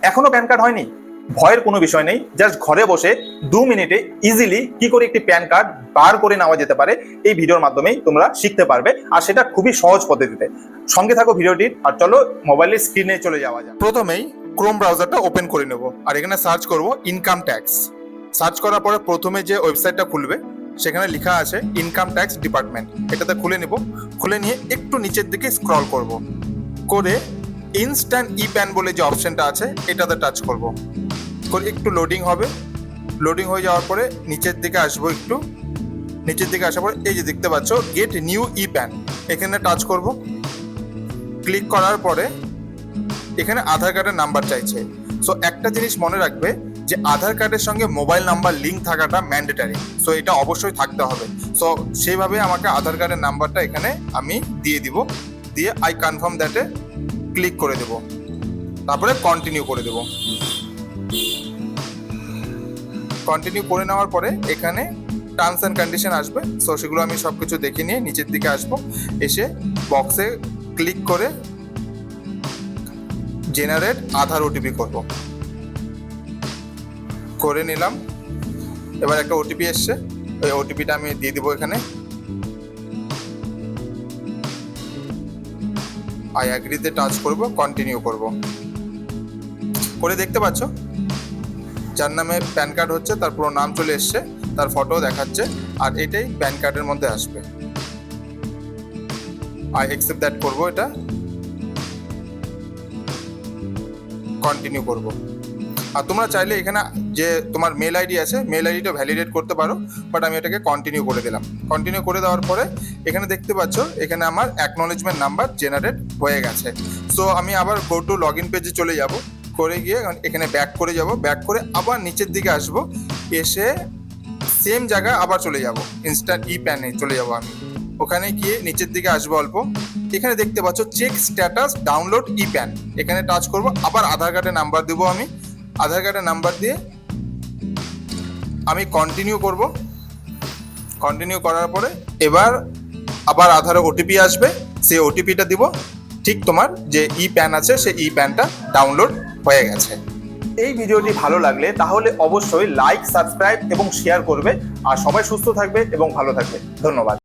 এখনো pan card হয়নি? ভয়ের কোনো বিষয় নেই। জাস্ট ঘরে বসে 2 মিনিটে ইজিলি কি করে একটি প্যান কার্ড বার করে নেওয়া যেতে পারে এই ভিডিওর মাধ্যমেই তোমরা শিখতে পারবে, আর সেটা খুবই সহজ পদ্ধতিতে। সঙ্গে থাকো ভিডিওটির, আর চলো মোবাইলের স্ক্রিনে চলে যাওয়া যাক। প্রথমেই ক্রোম ব্রাউজারটা ওপেন করে নেব, আর এখানে সার্চ করব ইনকাম ট্যাক্স। সার্চ করার পরে প্রথমে যে ওয়েবসাইটটা খুলবে সেখানে লেখা আছে ইনকাম ট্যাক্স ডিপার্টমেন্ট, এটাতে খুলে নেব। খুলে নিয়ে একটু নিচের দিকে স্ক্রল করব, করে ইনস্ট্যান্ট ই প্যান বলে যে অপশনটা আছে এটাতে টাচ করব। করে একটু লোডিং হবে। লোডিং হয়ে যাওয়ার পরে নিচের দিকে আসবো, একটু নিচের দিকে আসার পরে এই যে দেখতে পাচ্ছ গেট নিউ ই প্যান, এখানে টাচ করব। ক্লিক করার পরে এখানে আধার কার্ডের নাম্বার চাইছে। সো একটা জিনিস মনে রাখবে যে আধার কার্ডের সঙ্গে মোবাইল নাম্বার লিঙ্ক থাকাটা ম্যান্ডেটারি। সো এটা অবশ্যই থাকতে হবে। সো সেইভাবে আমাকে আধার কার্ডের নাম্বারটা এখানে আমি দিয়ে দিব। দিয়ে আই কনফার্ম দ্যাটে ক্লিক করে দেব, তারপরে কন্টিনিউ করে দেব। কন্টিনিউ করে নেওয়ার পরে এখানে টার্মস অ্যান্ড কন্ডিশন আসবে। সো সেগুলো আমি সব কিছু দেখে নিয়ে নিচের দিকে আসবো, এসে বক্সে ক্লিক করে জেনারেট আধার ওটিপি করব। করে নিলাম। এবার একটা ওটিপি এসছে, ওই ওটিপিটা আমি দিয়ে দিব এখানে। আই অ্যাগ্রিতে টাচ করব, কন্টিনিউ করব। করে দেখতে পাচ্ছ যার নামে প্যান কার্ড হচ্ছে তার পুরো নাম চলে এসছে, তার ফটো দেখাচ্ছে, আর এটাই প্যান কার্ডের মধ্যে আসবে। আই অ্যাকসেপ্ট দ্যাট করব, এটা কন্টিনিউ করব। আর তোমরা চাইলে এখানে যে তোমার মেল আইডি আছে মেল আইডিটা ভ্যালিডেট করতে পারো, বাট আমি এটাকে কন্টিনিউ করে দিলাম। কন্টিনিউ করে দেওয়ার পরে এখানে দেখতে পাচ্ছ এখানে আমার অ্যাকনোলেজমেন্ট নাম্বার জেনারেট হয়ে গেছে। সো আমি আবার গো টু লগ ইন পেজে চলে যাব, করে গিয়ে এখানে ব্যাক করে যাব। ব্যাক করে আবার নিচের দিকে আসব, এসে সেম জায়গায় আবার চলে যাব, ইনস্ট্যান্ট ই প্যানে চলে যাব। আমি ওখানে গিয়ে নিচের দিকে আসবো অল্প, এখানে দেখতে পাচ্ছ check status download E PAN, এখানে টাচ করব। আবার আধার কার্ডের নাম্বার দেবো, আমি আধার কার্ডের নাম্বার দিয়ে আমি কন্টিনিউ করব। কন্টিনিউ করার পরে এবার আবার আধারে ওটিপি আসবে, সেই ওটিপিটা দিব। ঠিক তোমার যে ই প্যান আছে সেই ই প্যানটা ডাউনলোড হয়ে গেছে। এই ভিডিওটি ভালো লাগলে তাহলে অবশ্যই লাইক, সাবস্ক্রাইব এবং শেয়ার করবে। আর সবাই সুস্থ থাকবে এবং ভালো থাকবে। ধন্যবাদ।